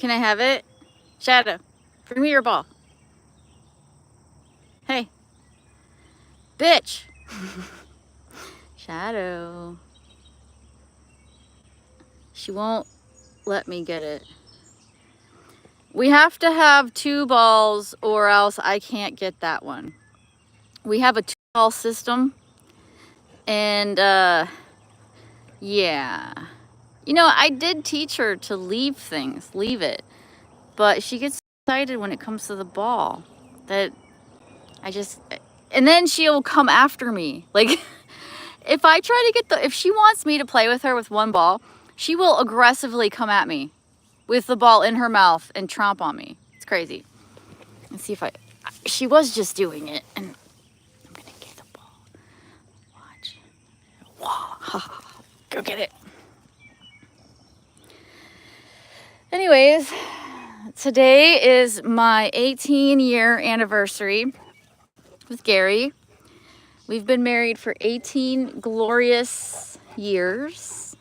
Can I have it? Shadow, bring me your ball. Hey. Bitch. Shadow. She won't let me get it. We have to have 2 balls or else I can't get that one. We have a 2-ball system. And, yeah. You know, I did teach her to leave things. Leave it. But she gets excited when it comes to the ball. That I just... And then she'll come after me. Like, if I try to get the... If she wants me to play with her with 1 ball, she will aggressively come at me with the ball in her mouth and tromp on me. It's crazy. Let's see if I... She was just doing it. And I'm going to get the ball. Watch. Wow. Go get it. Anyways, today is my 18-year anniversary with Gary. We've been married for 18 glorious years.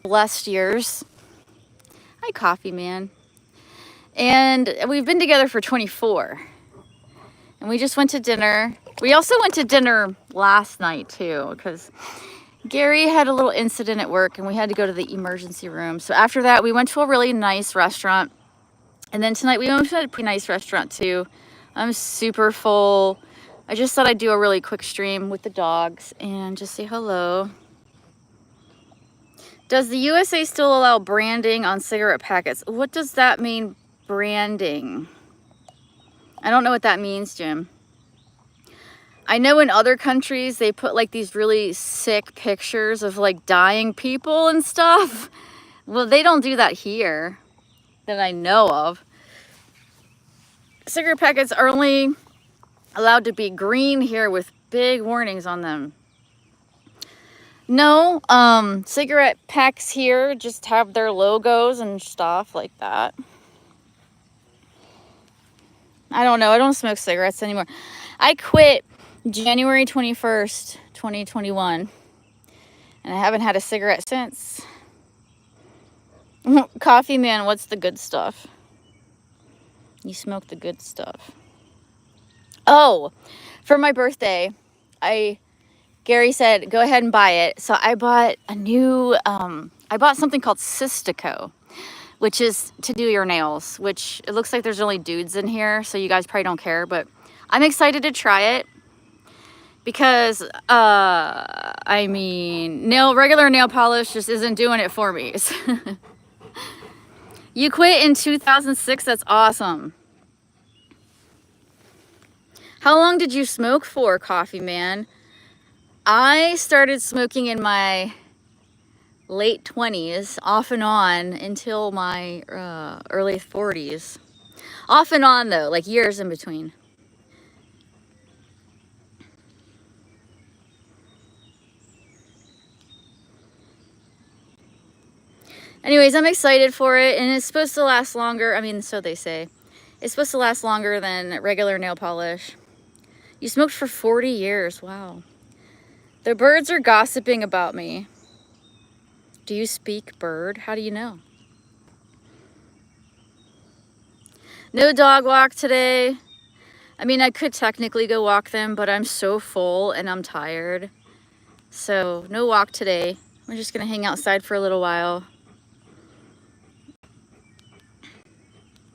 Blessed years. Hi, Coffee Man. And we've been together for 24. And we just went to dinner. We also went to dinner last night, too, because Gary had a little incident at work and we had to go to the emergency room. So after that, we went to a really nice restaurant. And then tonight we went to a pretty nice restaurant, too. I'm super full. I just thought I'd do a really quick stream with the dogs and just say hello. Does the USA still allow branding on cigarette packets? What does that mean, branding? I don't know what that means, Jim. I know in other countries they put like these really sick pictures of like dying people and stuff. Well, they don't do that here that I know of. Cigarette packets are only allowed to be green here with big warnings on them. No, cigarette packs here just have their logos and stuff like that. I don't know. I don't smoke cigarettes anymore. I quit January 21st, 2021. And I haven't had a cigarette since. Coffee Man, what's the good stuff? You smoke the good stuff. Oh, for my birthday, Gary said, go ahead and buy it. So I bought a new, I bought something called Cystico, which is to do your nails, which it looks like there's only dudes in here. So you guys probably don't care, but I'm excited to try it because, I mean, regular nail polish just isn't doing it for me. You quit in 2006. That's awesome. How long did you smoke for, Coffee Man? I started smoking in my late 20s, off and on, until my early 40s. Off and on, though, like years in between. Anyways, I'm excited for it, and it's supposed to last longer. I mean, so they say. It's supposed to last longer than regular nail polish. You smoked for 40 years. Wow. The birds are gossiping about me. Do you speak bird? How do you know? No dog walk today. I mean, I could technically go walk them, but I'm so full and I'm tired. So no walk today. We're just gonna hang outside for a little while.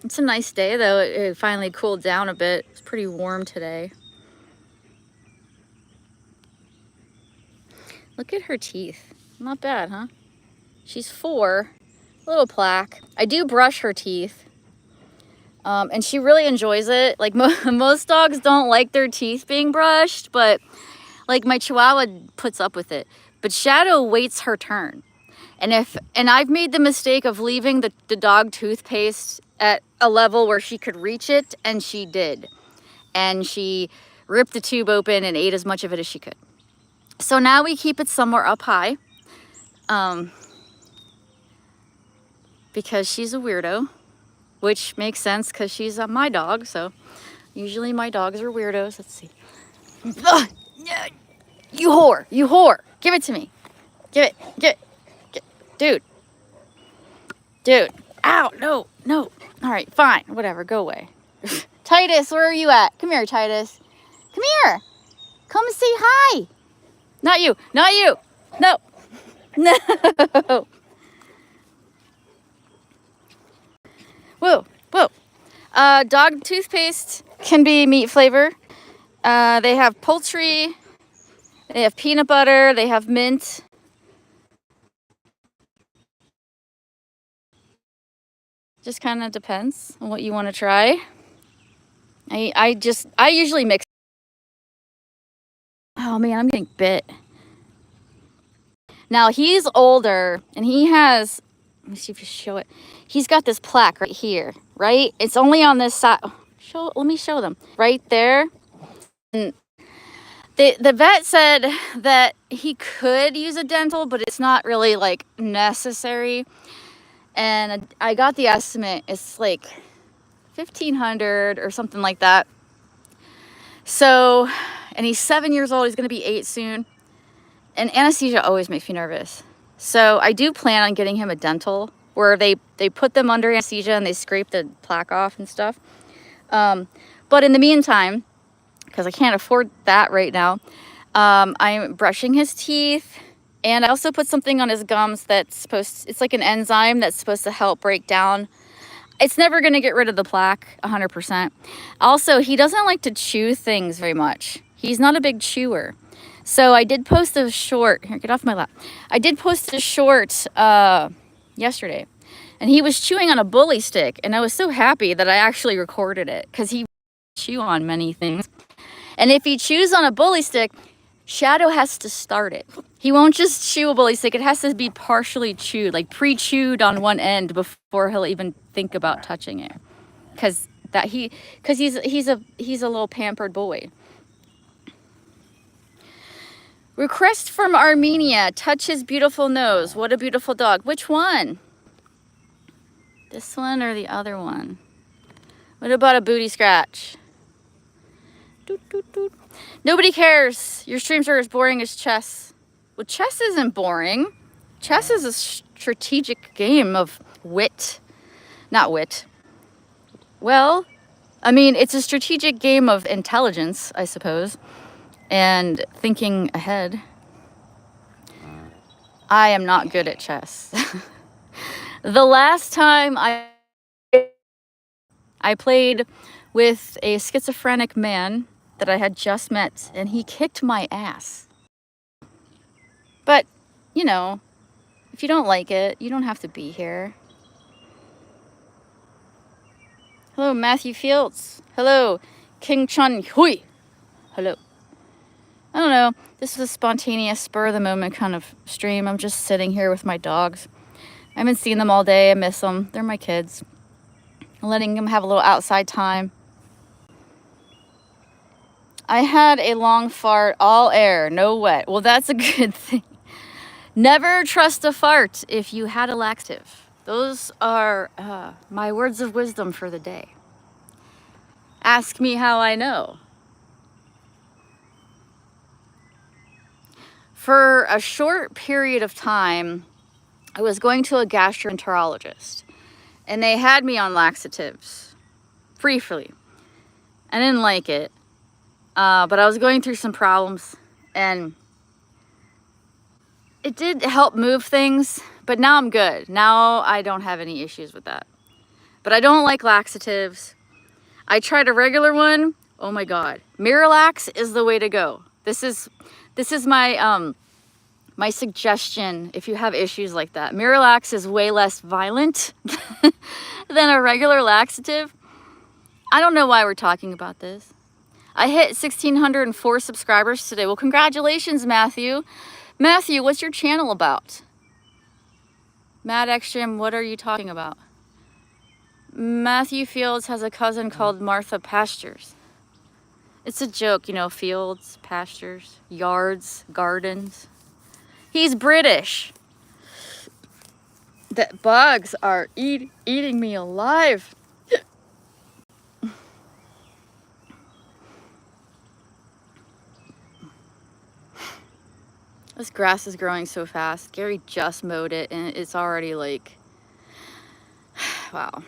It's a nice day though. It finally cooled down a bit. It's pretty warm today. Look at her teeth. Not bad, huh? She's 4. Little plaque. I do brush her teeth. And she really enjoys it. Like most dogs don't like their teeth being brushed, but like my Chihuahua puts up with it. But Shadow waits her turn. And I've made the mistake of leaving the dog toothpaste at a level where she could reach it, and she did. And she ripped the tube open and ate as much of it as she could. So now we keep it somewhere up high. Because she's a weirdo, which makes sense because she's my dog. So usually my dogs are weirdos. Let's see. Ugh, you whore, you whore. Give it to me. Give it. Dude. Ow, no, no. All right, fine, whatever, go away. Titus, where are you at? Come here, Titus. Come here. Come say hi. Not you, not you. No, no. Whoa, whoa. Dog toothpaste can be meat flavor. They have poultry, they have peanut butter, they have mint. Just kind of depends on what you want to try. I usually mix. Oh man, I'm getting bit. Now he's older and he has, let me see if you show it. He's got this plaque right here, right? It's only on this side. Let me show them. Right there. And the vet said that he could use a dental, but it's not really like necessary. And I got the estimate. It's like $1,500 or something like that. So, and he's 7 years old. He's going to be 8 soon. And anesthesia always makes me nervous. So I do plan on getting him a dental where they put them under anesthesia and they scrape the plaque off and stuff. But in the meantime, because I can't afford that right now, I'm brushing his teeth. And I also put something on his gums that's it's like an enzyme that's supposed to help break down. It's never going to get rid of the plaque 100%. Also, he doesn't like to chew things very much. He's not a big chewer. So I did post a short. Here, get off my lap. I did post a short yesterday. And he was chewing on a bully stick. And I was so happy that I actually recorded it. Because he chew on many things. And if he chews on a bully stick, Shadow has to start it. He won't just chew a bully stick. It has to be partially chewed, like pre-chewed on one end before he'll even think about touching it. Because he's a little pampered boy. Request from Armenia. Touch his beautiful nose. What a beautiful dog. Which one? This one or the other one? What about a booty scratch? Doot, doot, doot. Nobody cares. Your streams are as boring as chess. Well, chess isn't boring. Chess is a strategic game of wit. Not wit. Well, I mean, it's a strategic game of intelligence, I suppose, and thinking ahead. I am not good at chess. The last time I played with a schizophrenic man that I had just met, and he kicked my ass. But, you know, if you don't like it, you don't have to be here. Hello, Matthew Fields. Hello, King Chun Hui. Hello. I don't know. This is a spontaneous, spur-of-the-moment kind of stream. I'm just sitting here with my dogs. I haven't seen them all day. I miss them. They're my kids. I'm letting them have a little outside time. I had a long fart, all air, no wet. Well, that's a good thing. Never trust a fart if you had a laxative. Those are my words of wisdom for the day. Ask me how I know. For a short period of time, I was going to a gastroenterologist, and they had me on laxatives briefly. I didn't like it, but I was going through some problems, and it did help move things, but now I'm good. Now I don't have any issues with that. But I don't like laxatives. I tried a regular one. Oh my God. Miralax is the way to go. This is my my suggestion if you have issues like that. Miralax is way less violent than a regular laxative. I don't know why we're talking about this. I hit 1,604 subscribers today. Well, congratulations, Matthew. Matthew, what's your channel about? Mad Extreme, what are you talking about? Matthew Fields has a cousin called Martha Pastures. It's a joke, you know, fields, pastures, yards, gardens. He's British. The bugs are eating me alive. This grass is growing so fast. Gary just mowed it and it's already like Wow.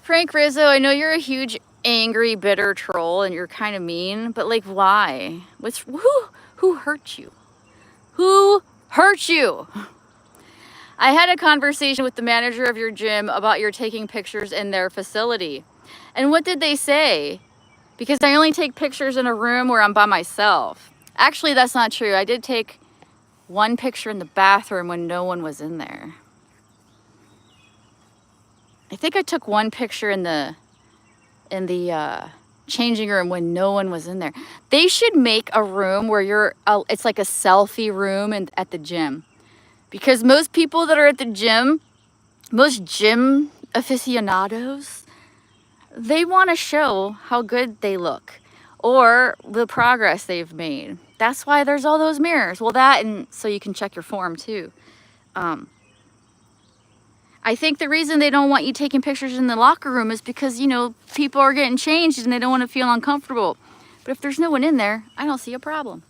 Frank Rizzo, I know you're a huge angry, bitter troll and you're kind of mean, but like, why? Who hurt you? Who hurt you? I had a conversation with the manager of your gym about your taking pictures in their facility. And what did they say? Because I only take pictures in a room where I'm by myself. Actually, that's not true. I did take one picture in the bathroom when no one was in there. I think I took one picture in the changing room when no one was in there. They should make a room where it's like a selfie room at the gym. Because most people that are at the gym, most gym aficionados, they want to show how good they look or the progress they've made. That's why there's all those mirrors. Well, that, and so you can check your form too. I think the reason they don't want you taking pictures in the locker room is because, you know, people are getting changed and they don't want to feel uncomfortable. But if there's no one in there, I don't see a problem.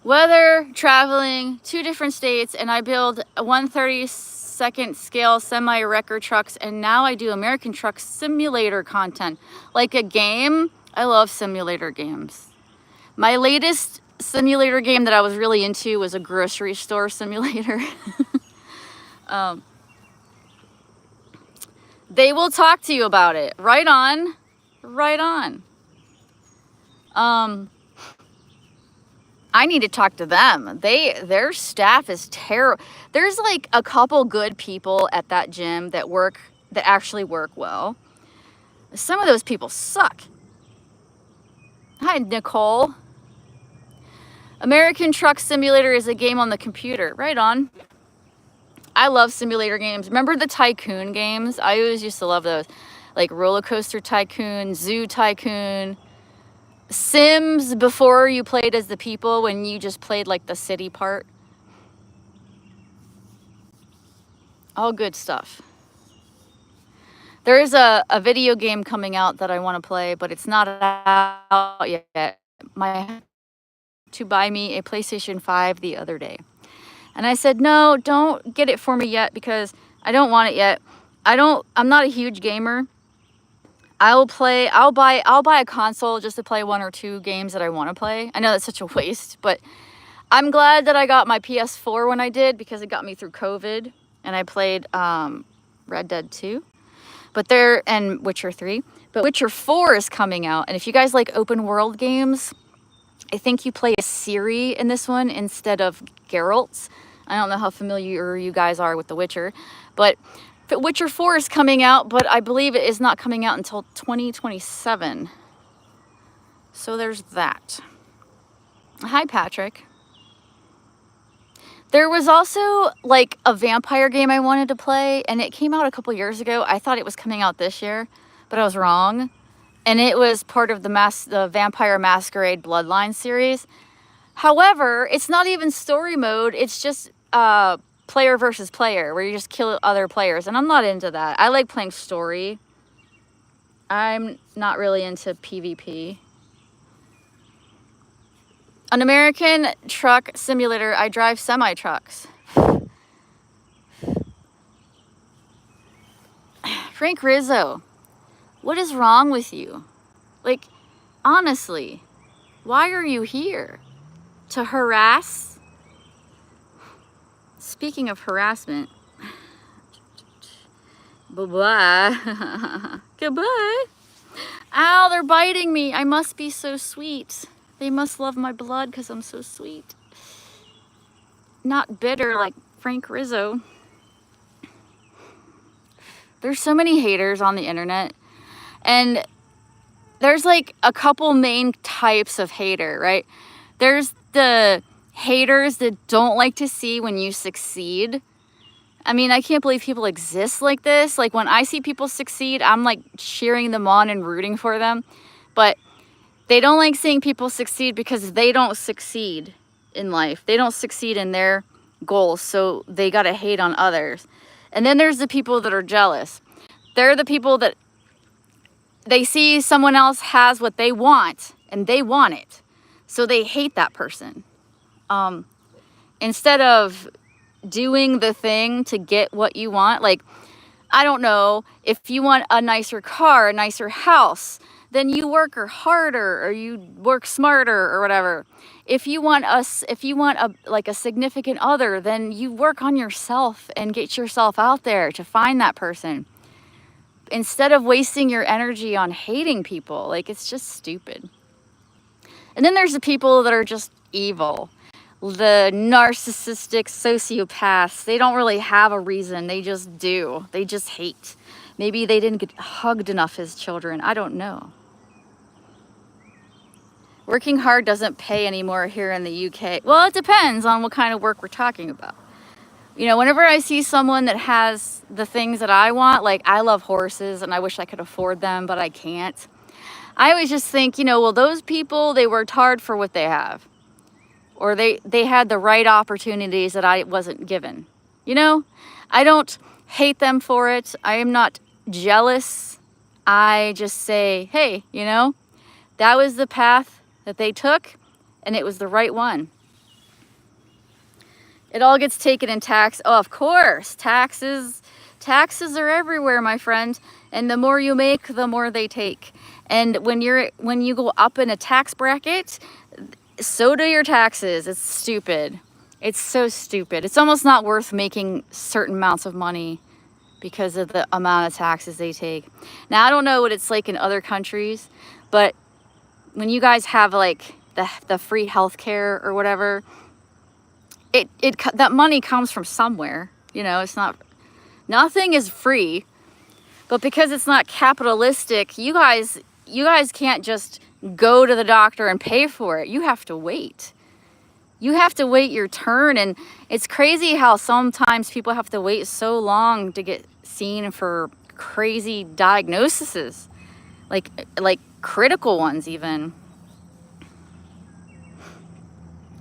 Weather, traveling, 2 different states, and I build 1/32 scale semi-wrecker trucks, and now I do American Truck Simulator content. Like a game, I love simulator games. My latest simulator game that I was really into was a grocery store simulator. They will talk to you about it. Right on. Right on. I need to talk to them. Their staff is terrible. There's like a couple good people at that gym that actually work well. Some of those people suck. Hi, Nicole. American Truck Simulator is a game on the computer. Right on. I love simulator games. Remember the Tycoon games? I always used to love those. Like Roller Coaster Tycoon, Zoo Tycoon, Sims before you played as the people, when you just played like the city part. All good stuff. There is a video game coming out that I want to play, but it's not out yet. To buy me a PlayStation 5 the other day. And I said, no, don't get it for me yet because I don't want it yet. I'm not a huge gamer. I'll buy a console just to play 1 or 2 games that I want to play. I know that's such a waste, but I'm glad that I got my PS4 when I did because it got me through COVID and I played Red Dead 2. And Witcher 3. But Witcher 4 is coming out. And if you guys like open world games, I think you play as Ciri in this one instead of Geralt. I don't know how familiar you guys are with The Witcher, but Witcher 4 is coming out, but I believe it is not coming out until 2027. So there's that. Hi, Patrick. There was also like a vampire game I wanted to play, and it came out a couple years ago. I thought it was coming out this year, but I was wrong. And it was part of the Vampire Masquerade Bloodline series. However, it's not even story mode. It's just player versus player, where you just kill other players. And I'm not into that. I like playing story. I'm not really into PvP. An American Truck Simulator. I drive semi-trucks. Frank Rizzo. What is wrong with you? Like, honestly, why are you here? To harass? Speaking of harassment. Bye-bye. Goodbye. Ow, they're biting me. I must be so sweet. They must love my blood because I'm so sweet. Not bitter like Frank Rizzo. There's so many haters on the internet. And there's like a couple main types of hater, right? There's the haters that don't like to see when you succeed. I mean, I can't believe people exist like this. Like when I see people succeed, I'm like cheering them on and rooting for them. But they don't like seeing people succeed because they don't succeed in life. They don't succeed in their goals, so they gotta hate on others. And then there's the people that are jealous. They're the people that they see someone else has what they want and they want it. So they hate that person. Instead of doing the thing to get what you want, like, I don't know, if you want a nicer car, a nicer house, then you work harder or you work smarter or whatever. If you want a significant other, then you work on yourself and get yourself out there to find that person. Instead of wasting your energy on hating people, like, it's just stupid. And then there's the people that are just evil. The narcissistic sociopaths, they don't really have a reason. They just do. They just hate. Maybe they didn't get hugged enough as children. I don't know. Working hard doesn't pay anymore here in the UK. Well, it depends on what kind of work we're talking about. You know, whenever I see someone that has the things that I want, like, I love horses and I wish I could afford them, but I can't. I always just think, you know, well, those people, they worked hard for what they have. Or they had the right opportunities that I wasn't given. You know, I don't hate them for it. I am not jealous. I just say, hey, you know, that was the path that they took and it was the right one. It all gets taken in tax. Oh, of course, taxes are everywhere, my friend. And the more you make, the more they take. And when you go up in a tax bracket, so do your taxes. It's stupid. It's so stupid. It's almost not worth making certain amounts of money because of the amount of taxes they take. Now, I don't know what it's like in other countries, but when you guys have like the free healthcare or whatever, that money comes from somewhere. You know, it's not, nothing is free, but because it's not capitalistic, you guys can't just go to the doctor and pay for it. You have to wait. You have to wait your turn. And it's crazy how sometimes people have to wait so long to get seen for crazy diagnoses, like critical ones even.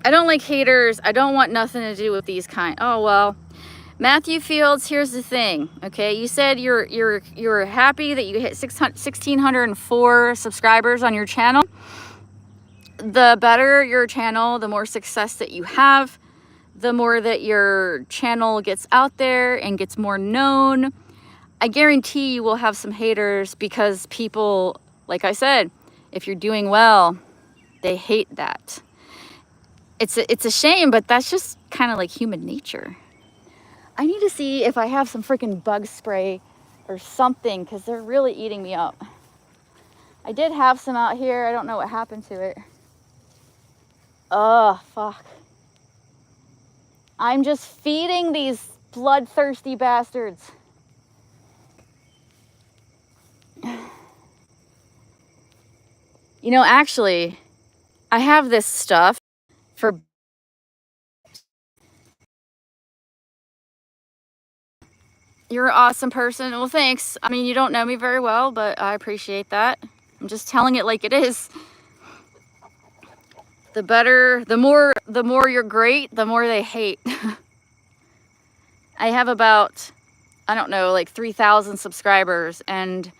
I don't like haters. I don't want nothing to do with these kind. Oh, well, Matthew Fields, here's the thing. Okay, you said you're happy that you hit 1,604 subscribers on your channel. The better your channel, the more success that you have, the more that your channel gets out there and gets more known. I guarantee you will have some haters because people, like I said, if you're doing well, they hate that. It's a shame, but that's just kind of like human nature. I need to see if I have some freaking bug spray or something because they're really eating me up. I did have some out here. I don't know what happened to it. Oh, fuck. I'm just feeding these bloodthirsty bastards. You know, actually, I have this stuff for... You're an awesome person. Well, thanks. I mean, you don't know me very well, but I appreciate that. I'm just telling it like it is. The more you're great, the more they hate. I have about, I don't know, like 3,000 subscribers, and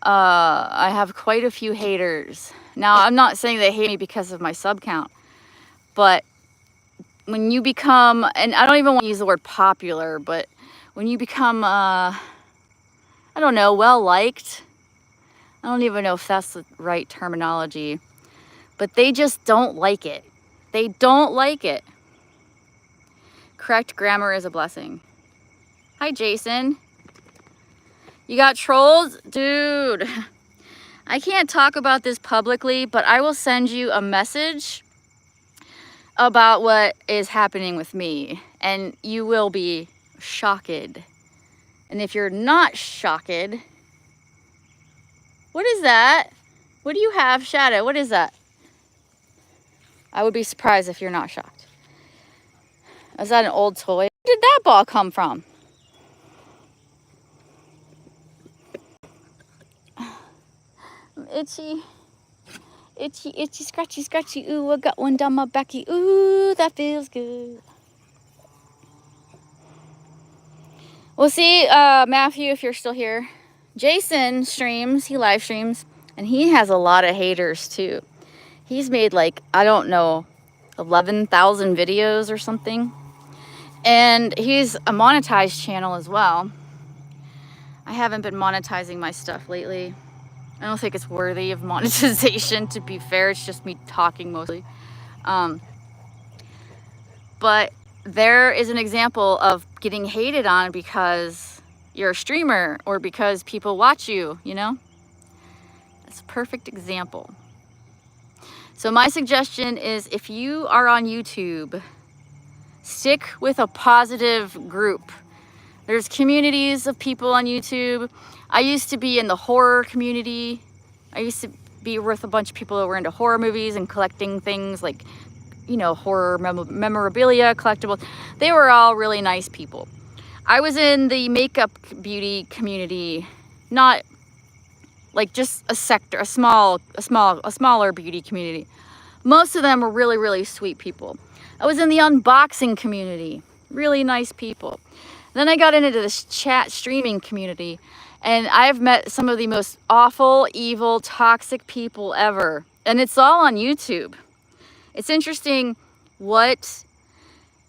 I have quite a few haters. Now, I'm not saying they hate me because of my sub count, but when you become, and I don't even want to use the word popular, but when you become, I don't know, well-liked, I don't even know if that's the right terminology, but they just don't like it. They don't like it. Correct grammar is a blessing. Hi, Jason. You got trolled? Dude, I can't talk about this publicly, but I will send you a message about what is happening with me, and you will be shocked. And if you're not shocked, what is that? What do you have, Shadow? What is that? I would be surprised if you're not shocked. Is that an old toy? Where did that ball come from? Itchy, itchy, itchy, scratchy, scratchy. Ooh, I got one down my backy. Ooh, that feels good. We'll see, Matthew, if you're still here. Jason streams, he live streams, and he has a lot of haters too. He's made like, I don't know, 11,000 videos or something. And he's a monetized channel as well. I haven't been monetizing my stuff lately. I don't think it's worthy of monetization, to be fair. It's just me talking mostly. But there is an example of getting hated on because you're a streamer or because people watch you, you know? That's a perfect example. So my suggestion is, if you are on YouTube, stick with a positive group. There's communities of people on YouTube. I used to be in the horror community. I used to be with a bunch of people that were into horror movies and collecting things like, you know, horror memorabilia, collectibles. They were all really nice people. I was in the makeup beauty community, not like just a sector, a smaller beauty community. Most of them were really, really sweet people. I was in the unboxing community, really nice people. Then I got into this chat streaming community, and I've met some of the most awful, evil, toxic people ever. And it's all on YouTube. It's interesting what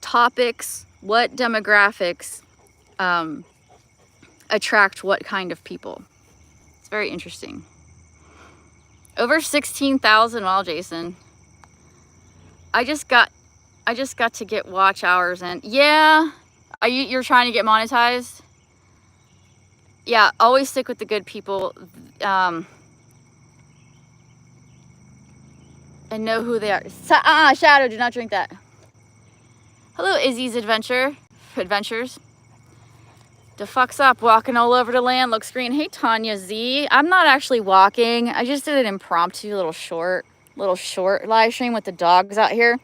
topics, what demographics attract what kind of people. It's very interesting. Over 16,000. Wow, Jason. I just got to get watch hours in. Yeah. You're trying to get monetized? Yeah, always stick with the good people. And know who they are. Shadow, do not drink that. Hello, Izzy's Adventures. The fuck's up? Walking all over the land, looks green. Hey, Tanya Z. I'm not actually walking. I just did an impromptu little short live stream with the dogs out here.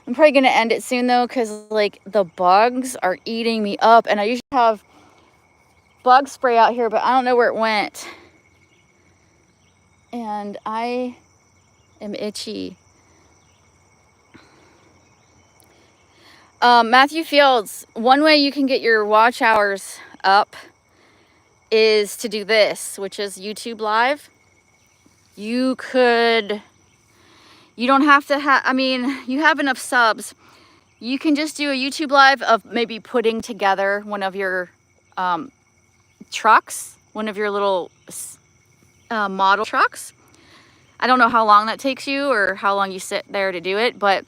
I'm probably gonna end it soon though, because like the bugs are eating me up, and I usually have bug spray out here, but I don't know where it went. And I am itchy. Matthew Fields, one way you can get your watch hours up is to do this, which is YouTube Live. You don't have to have, I mean, you have enough subs. You can just do a YouTube Live of maybe putting together one of your trucks, one of your little model trucks. I don't know how long that takes you or how long you sit there to do it, but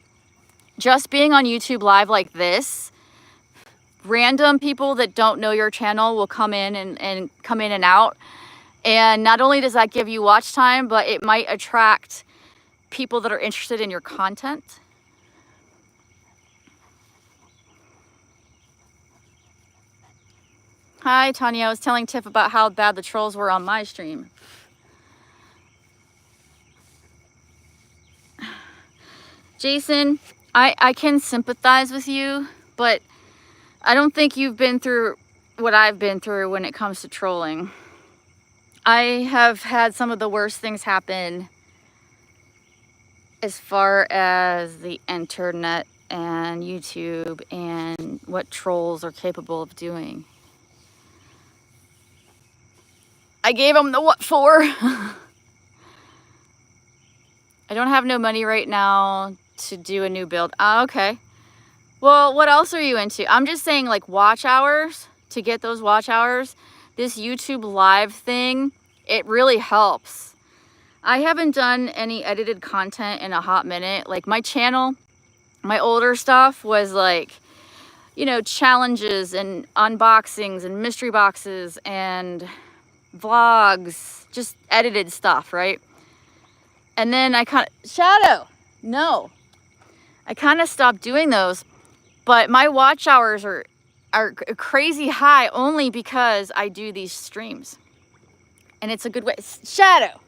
just being on YouTube Live like this, random people that don't know your channel will come in and come in and out. And not only does that give you watch time, but it might attract people that are interested in your content. Hi, Tanya. I was telling Tiff about how bad the trolls were on my stream. Jason, I can sympathize with you, but I don't think you've been through what I've been through when it comes to trolling. I have had some of the worst things happen as far as the internet and YouTube and what trolls are capable of doing. I gave them the what for. I don't have no money right now to do a new build. Okay. Well, what else are you into? I'm just saying, like, watch hours, to get those watch hours. This YouTube Live thing, it really helps. I haven't done any edited content in a hot minute. Like, my channel, my older stuff was like, you know, challenges and unboxings and mystery boxes and vlogs, just edited stuff, right? And then I kind of, Shadow, no. I kind of stopped doing those, but my watch hours are crazy high only because I do these streams. And it's a good way. Shadow.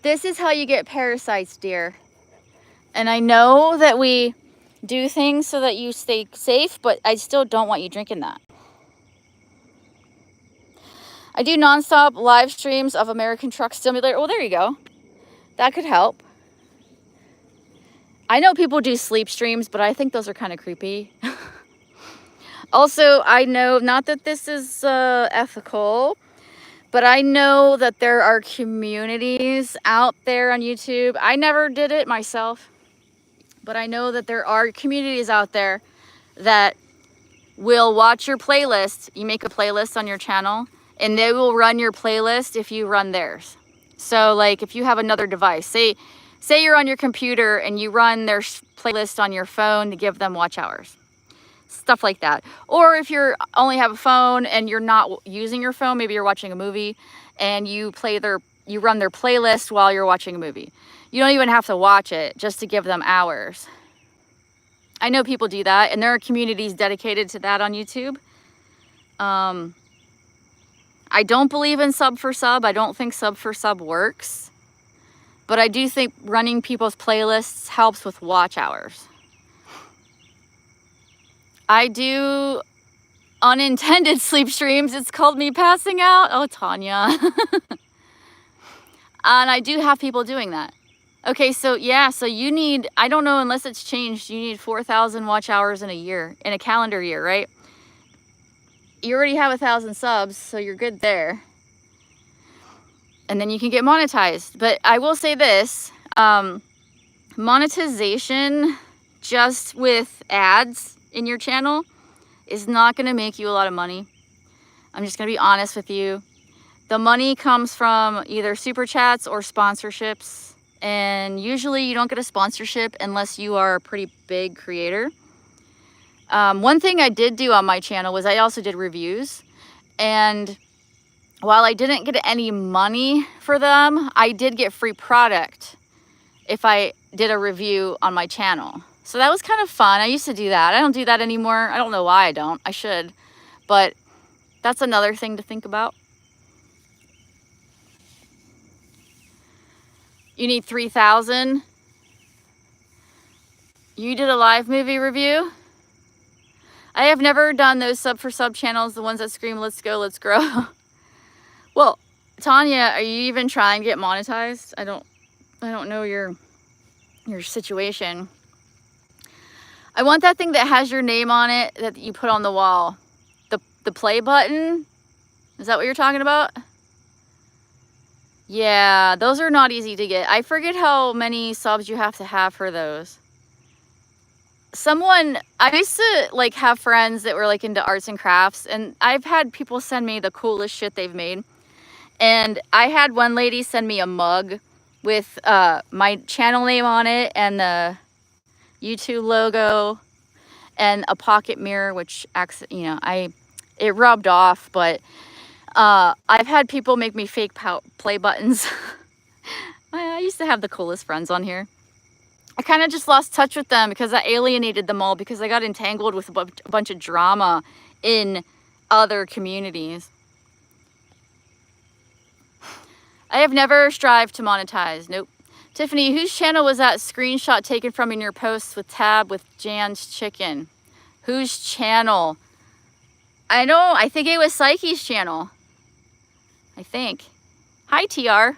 This is how you get parasites, dear. And I know that we do things so that you stay safe, but I still don't want you drinking that. I do nonstop live streams of American Truck Simulator. Well, there you go. That could help. I know people do sleep streams, but I think those are kind of creepy. Also, I know, not that this is ethical, but I know that there are communities out there on YouTube. I never did it myself, but I know that there are communities out there that will watch your playlist. You make a playlist on your channel, and they will run your playlist if you run theirs. So like if you have another device, say you're on your computer and you run their playlist on your phone to give them watch hours. Stuff like that. Or if you're only have a phone and you're not using your phone, maybe you're watching a movie and you run their playlist while you're watching a movie. You don't even have to watch it just to give them hours. I know people do that, and there are communities dedicated to that on YouTube. I don't believe in sub for sub. I don't think sub for sub works, but I do think running people's playlists helps with watch hours. I do unintended sleep streams. It's called me passing out. Oh, Tanya. And I do have people doing that. Okay, so yeah, so you need, I don't know, unless it's changed, you need 4,000 watch hours in a year, in a calendar year, right? You already have 1,000 subs, so you're good there. And then you can get monetized. But I will say this, monetization just with ads in your channel is not gonna make you a lot of money. I'm just gonna be honest with you. The money comes from either super chats or sponsorships. And usually you don't get a sponsorship unless you are a pretty big creator. One thing I did do on my channel was I also did reviews. And while I didn't get any money for them, I did get free product if I did a review on my channel. So that was kind of fun. I used to do that. I don't do that anymore. I don't know why I don't. I should. But that's another thing to think about. You need 3,000. You did a live movie review. I have never done those sub for sub channels, the ones that scream, let's go, let's grow. Well, Tanya, are you even trying to get monetized? I don't know your situation. I want that thing that has your name on it that you put on the wall. The play button. Is that what you're talking about? Yeah, those are not easy to get. I forget how many subs you have to have for those. I used to like have friends that were like into arts and crafts, and I've had people send me the coolest shit they've made. And I had one lady send me a mug with my channel name on it and the YouTube logo and a pocket mirror, which it rubbed off, but I've had people make me fake play buttons. I used to have the coolest friends on here. I kind of just lost touch with them because I alienated them all because I got entangled with a bunch of drama in other communities. I have never strived to monetize. Nope. Tiffany, whose channel was that screenshot taken from in your posts with tab with Jan's chicken? Whose channel? I think it was Psyche's channel. I think. Hi, TR.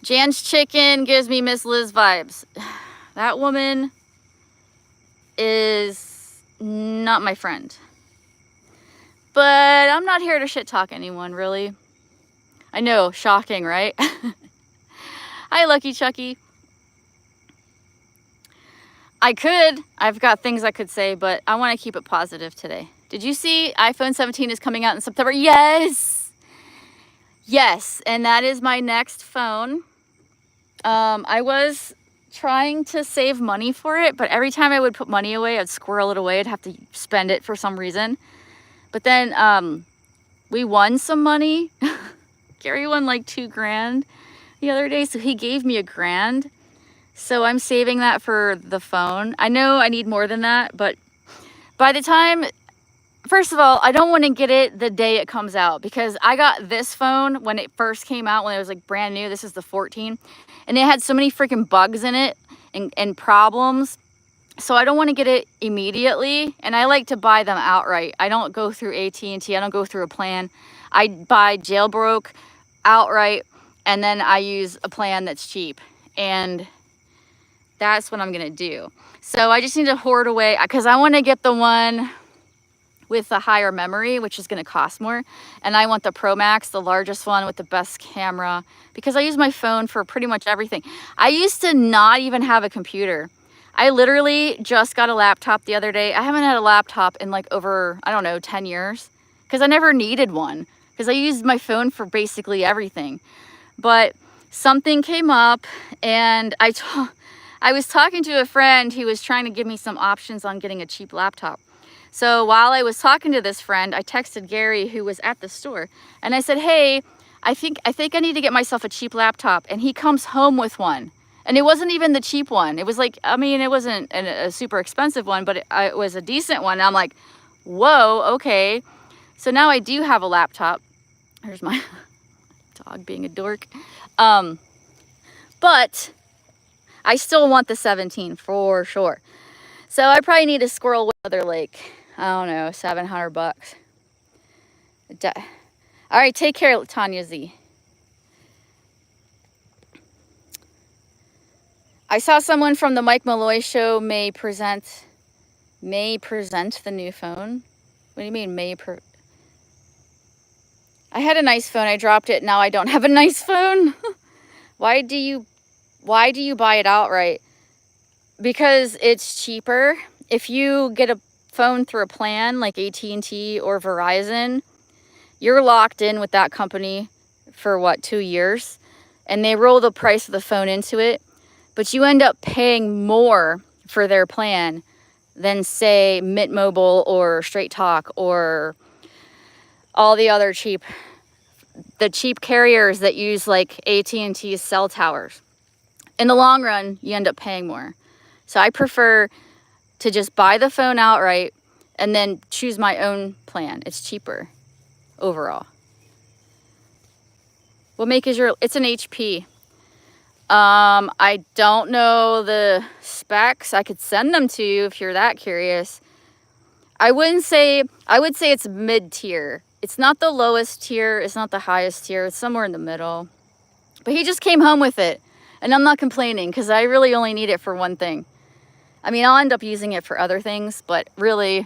Jan's chicken gives me Miss Liz vibes. That woman is not my friend. But I'm not here to shit talk anyone, really. I know, shocking, right? Hi, Lucky Chucky. I've got things I could say, but I want to keep it positive today. Did you see iPhone 17 is coming out in September? Yes! Yes, and that is my next phone. I was trying to save money for it, but every time I would put money away, I'd squirrel it away. I'd have to spend it for some reason. But then we won some money. Gary won like $2,000 the other day, so he gave me $1,000. So I'm saving that for the phone. I know I need more than that, but by the time, first of all, I don't want to get it the day it comes out because I got this phone when it first came out, when it was like brand new. This is the 14, and it had so many freaking bugs in it and problems. So I don't want to get it immediately, and I like to buy them outright. I don't go through AT&T. I don't go through a plan. I buy jailbroke outright, and then I use a plan that's cheap. And That's what I'm gonna do. So I just need to hoard away, because I want to get the one with the higher memory, which is going to cost more. And I want the Pro Max, the largest one with the best camera, because I use my phone for pretty much everything. I used to not even have a computer. I literally just got a laptop the other day. I haven't had a laptop in like over, I don't know, 10 years, because I never needed one, because I used my phone for basically everything. But something came up, and I was talking to a friend who was trying to give me some options on getting a cheap laptop. So while I was talking to this friend, I texted Gary, who was at the store, and I said, hey, I think I need to get myself a cheap laptop. And he comes home with one. And it wasn't even the cheap one. It was like, I mean, it wasn't a super expensive one, but it was a decent one. And I'm like, whoa, okay. So now I do have a laptop. There's my dog being a dork. But I still want the 17 for sure. So I probably need to squirrel away another, like, I don't know, $700. All right, take care, Tanya Z. I saw someone from the Mike Malloy show may present the new phone. What do you mean I had a nice phone. I dropped it. Now I don't have a nice phone. Why do you buy it outright? Because it's cheaper. If you get a phone through a plan like AT&T or Verizon, you're locked in with that company for what, 2 years, and they roll the price of the phone into it, but you end up paying more for their plan than, say, Mint Mobile or Straight Talk or all the other cheap carriers that use like AT&T's cell towers. In the long run, you end up paying more. So I prefer to just buy the phone outright and then choose my own plan. It's cheaper overall. What make is it's an HP. I don't know the specs. I could send them to you if you're that curious. I would say it's mid-tier. It's not the lowest tier. It's not the highest tier. It's somewhere in the middle. But he just came home with it. And I'm not complaining, because I really only need it for one thing. I mean, I'll end up using it for other things, but really,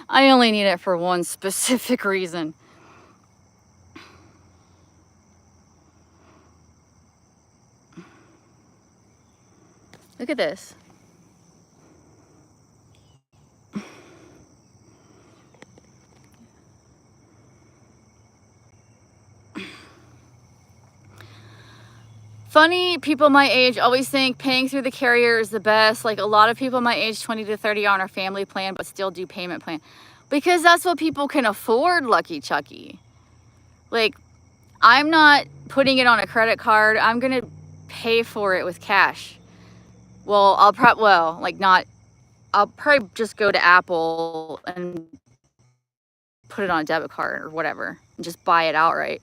I only need it for one specific reason. Look at this. Funny, people my age always think paying through the carrier is the best. Like, a lot of people my age, 20 to 30, are on a family plan but still do payment plan, because that's what people can afford, Lucky Chucky. Like, I'm not putting it on a credit card. I'm gonna pay for it with cash. Well, I'll probably just go to Apple and put it on a debit card or whatever and just buy it outright.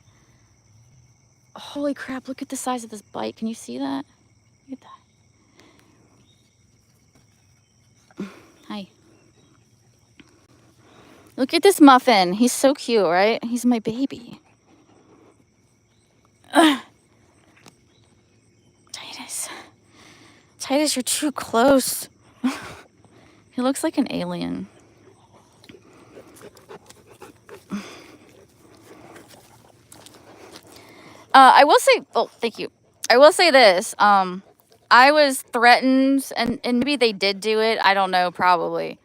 Holy crap, look at the size of this bite. Can you see that? Look at that. Hi. Look at this muffin. He's so cute, right? He's my baby. Ugh. Titus, you're too close. He looks like an alien. I will say, oh, thank you. I will say this. I was threatened, and maybe they did do it. I don't know, probably.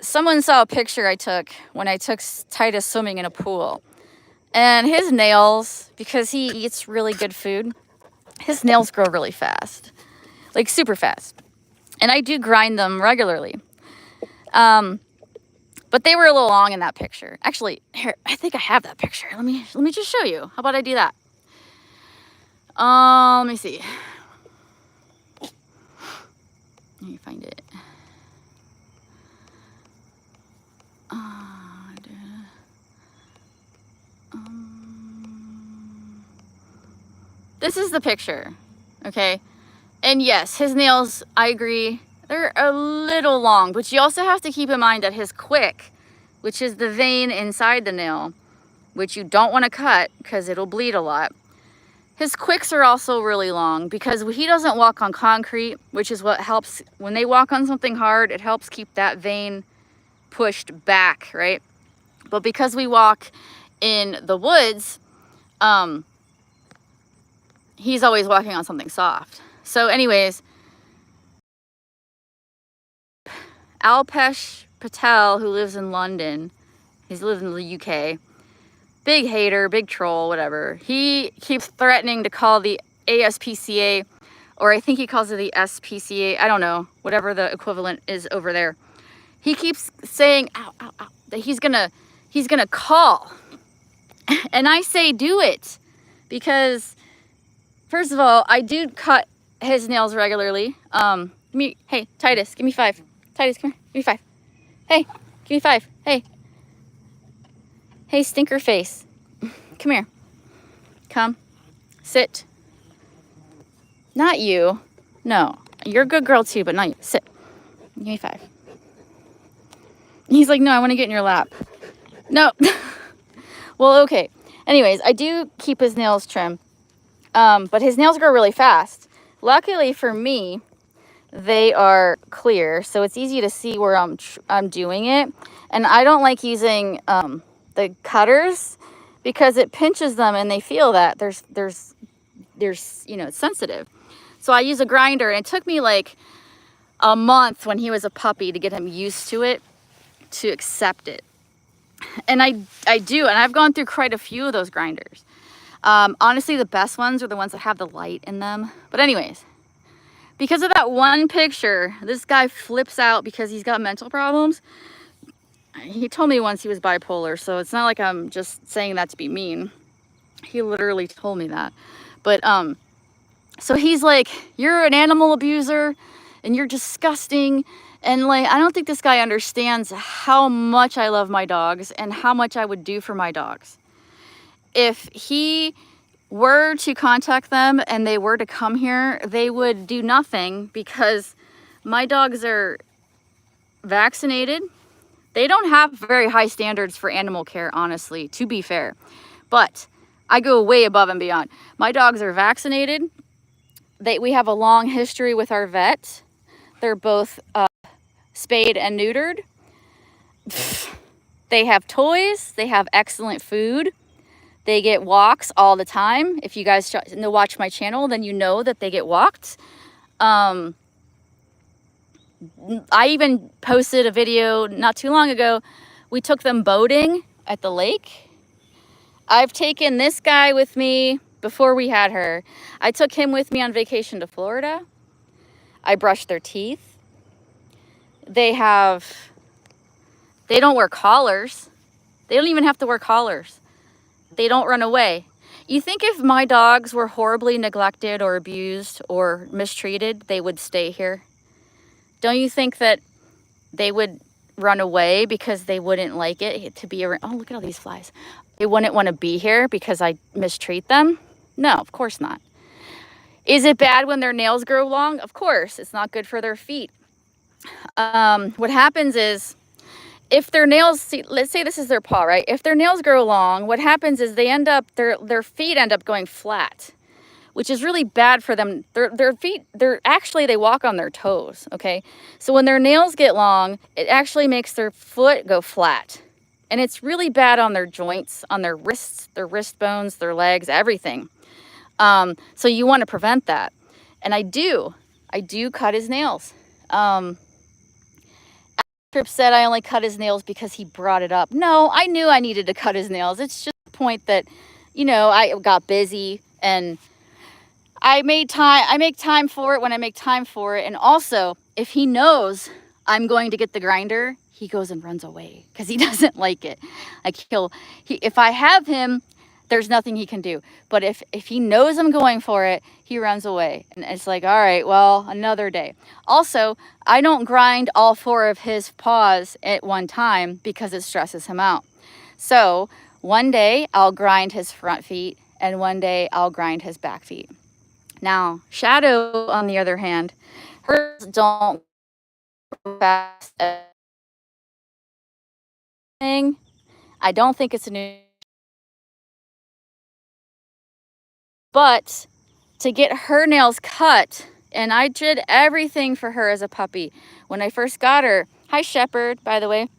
Someone saw a picture I took when I took Titus swimming in a pool. And his nails, because he eats really good food, his nails grow really fast. Like, super fast. And I do grind them regularly. But they were a little long in that picture. Actually, here, I think I have that picture. Let me just show you. How about I do that? Let me see. Let me find it. This is the picture, okay? And yes, his nails, I agree, they're a little long, but you also have to keep in mind that his quick, which is the vein inside the nail, which you don't want to cut because it'll bleed a lot, His quicks are also really long because he doesn't walk on concrete, which is what helps. When they walk on something hard, it helps keep that vein pushed back, right? But because we walk in the woods, he's always walking on something soft. So anyways, Alpesh Patel, who lives in London, he's lived in the UK, big hater, big troll, whatever. He keeps threatening to call the ASPCA, or I think he calls it the SPCA, I don't know, whatever the equivalent is over there. He keeps saying, ow, ow, ow, that he's gonna call. And I say do it, because first of all, I do cut his nails regularly. Hey, Titus, give me 5. Titus, come here, give me 5. Hey, give me 5. Hey, stinker face. Come here. Come. Sit. Not you. No. You're a good girl too, but not you. Sit. Give me 5. He's like, no, I want to get in your lap. No. Well, okay. Anyways, I do keep his nails trim. But his nails grow really fast. Luckily for me, they are clear, so it's easy to see where I'm doing it. And I don't like using the cutters because it pinches them and they feel that there's it's sensitive. So I use a grinder, and it took me like a month when he was a puppy to get him used to it, to accept it. And I do, and I've gone through quite a few of those grinders. Honestly, the best ones are the ones that have the light in them. But anyways, because of that one picture, this guy flips out because he's got mental problems. He told me once he was bipolar, so it's not like I'm just saying that to be mean. He literally told me that. But so he's like, you're an animal abuser and you're disgusting. And like, I don't think this guy understands how much I love my dogs and how much I would do for my dogs. If he were to contact them and they were to come here, they would do nothing because my dogs are vaccinated. They don't have very high standards for animal care, honestly, to be fair. But I go way above and beyond. My dogs are vaccinated. We have a long history with our vet. They're both spayed and neutered. They have toys. They have excellent food. They get walks all the time. If you guys watch my channel, then you know that they get walked. I even posted a video not too long ago. We took them boating at the lake. I've taken this guy with me before we had her. I took him with me on vacation to Florida. I brushed their teeth. They don't wear collars. They don't even have to wear collars. They don't run away. You think if my dogs were horribly neglected or abused or mistreated, they would stay here? Don't you think that they would run away because they wouldn't like it to be around? Oh, look at all these flies. They wouldn't want to be here because I mistreat them? No, of course not. Is it bad when their nails grow long? Of course. It's not good for their feet. What happens is, if their nails, let's say this is their paw, right? If their nails grow long, what happens is their feet end up going flat, which is really bad for them. Their feet, they walk on their toes, okay? So when their nails get long, it actually makes their foot go flat. And it's really bad on their joints, on their wrists, their wrist bones, their legs, everything. So you want to prevent that. And I do cut his nails. Trip said I only cut his nails because he brought it up. No, I knew I needed to cut his nails. It's just the point that, I got busy and I make time for it when I make time for it. And also, if he knows I'm going to get the grinder, he goes and runs away because he doesn't like it. Like if I have him, there's nothing he can do. But if he knows I'm going for it, he runs away. And it's like, all right, well, another day. Also, I don't grind all 4 of his paws at one time because it stresses him out. So one day I'll grind his front feet and one day I'll grind his back feet. Now, Shadow, on the other hand, hers don't go fast. I don't think it's a new, But to get her nails cut, and I did everything for her as a puppy. When I first got her, hi Shepherd, by the way,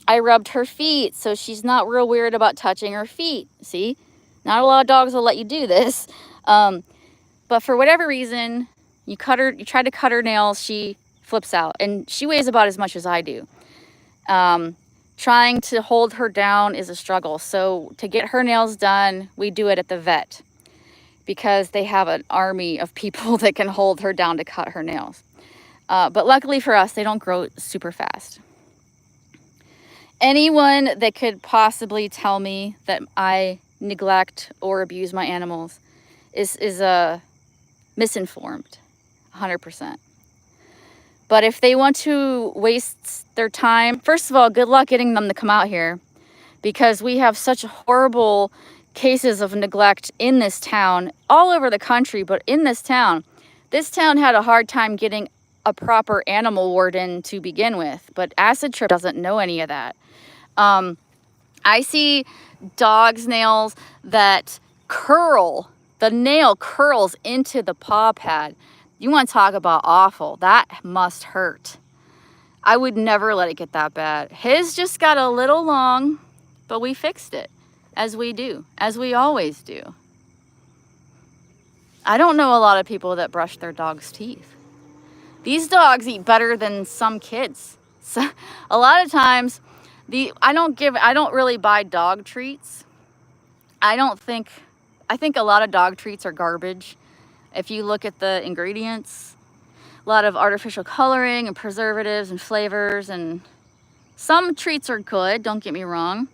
I rubbed her feet, so she's not real weird about touching her feet. See, not a lot of dogs will let you do this. But for whatever reason, you try to cut her nails, she flips out, and she weighs about as much as I do. Trying to hold her down is a struggle. So to get her nails done, we do it at the vet, because they have an army of people that can hold her down to cut her nails. But luckily for us, they don't grow super fast. Anyone that could possibly tell me that I neglect or abuse my animals is misinformed, 100%. But if they want to waste their time, first of all, good luck getting them to come out here, because we have such horrible cases of neglect in this town, all over the country, but in this town had a hard time getting a proper animal warden to begin with, but Acid Trip doesn't know any of that. I see dogs' nails that curl, the nail curls into the paw pad. You want to talk about awful. That must hurt. I would never let it get that bad. His just got a little long, but we fixed it, as we do, as we always do. I don't know a lot of people that brush their dog's teeth. These dogs eat better than some kids. So a lot of times, I don't really buy dog treats. I think a lot of dog treats are garbage. If you look at the ingredients, a lot of artificial coloring and preservatives and flavors, and some treats are good, don't get me wrong.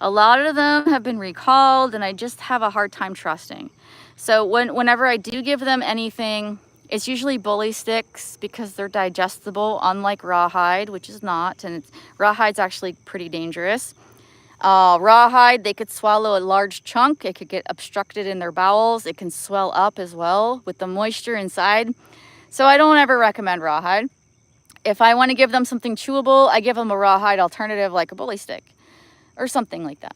A lot of them have been recalled, and I just have a hard time trusting. So whenever I do give them anything, it's usually bully sticks, because they're digestible, unlike rawhide, which is not, and rawhide's actually pretty dangerous. Rawhide, they could swallow a large chunk. It could get obstructed in their bowels. It can swell up as well with the moisture inside. So I don't ever recommend rawhide. If I want to give them something chewable, I give them a rawhide alternative, like a bully stick or something like that.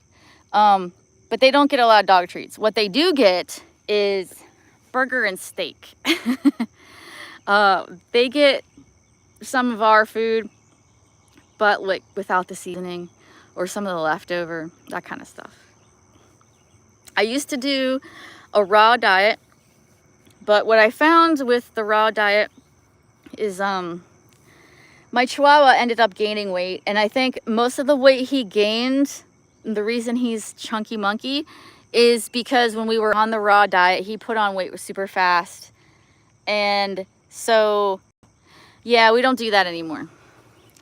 But they don't get a lot of dog treats. What they do get is burger and steak. They get some of our food, but like without the seasoning, or some of the leftover, that kind of stuff. I used to do a raw diet, but what I found with the raw diet is my Chihuahua ended up gaining weight, and I think most of the weight he gained, the reason he's chunky monkey, is because when we were on the raw diet, he put on weight super fast. And so, yeah, we don't do that anymore.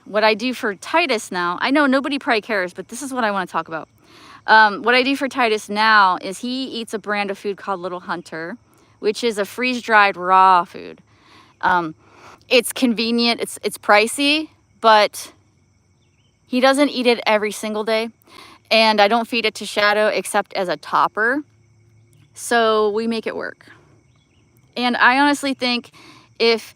What I do for Titus now, I know nobody probably cares, but this is what I want to talk about. What I do for Titus now is he eats a brand of food called Little Hunter, which is a freeze-dried raw food. It's convenient, it's pricey, but he doesn't eat it every single day. And I don't feed it to Shadow except as a topper. So we make it work. And I honestly think if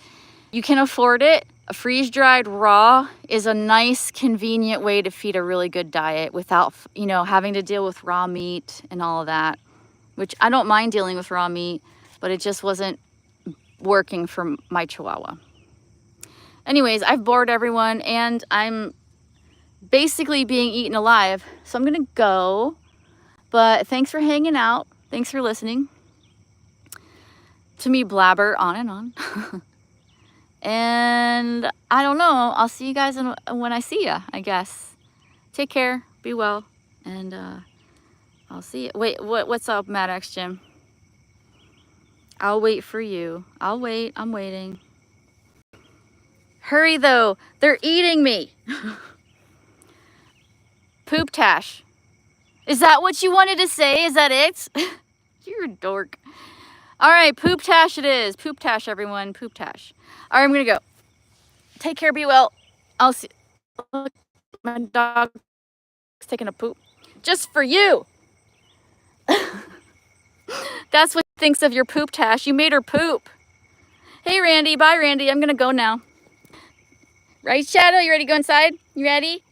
you can afford it, a freeze-dried raw is a nice, convenient way to feed a really good diet without, having to deal with raw meat and all of that, which I don't mind dealing with raw meat, but it just wasn't working for my Chihuahua. Anyways, I've bored everyone, and I'm basically being eaten alive, so I'm gonna go. But thanks for hanging out. Thanks for listening to me blabber on and on. And I don't know, I'll see you guys when I see you, I guess. Take care, be well, and I'll see you. Wait, what's up, Maddox Jim? I'll wait for you. I'll wait, I'm waiting. Hurry though, they're eating me. Poop Tash. Is that what you wanted to say? Is that it? You're a dork. All right, Poop Tash it is. Poop Tash, everyone. Poop Tash. All right, I'm going to go. Take care, be well. I'll see. Look, my dog's taking a poop. Just for you. That's what she thinks of your Poop Tash. You made her poop. Hey, Randy. Bye, Randy. I'm going to go now. Right, Shadow? You ready to go inside? You ready?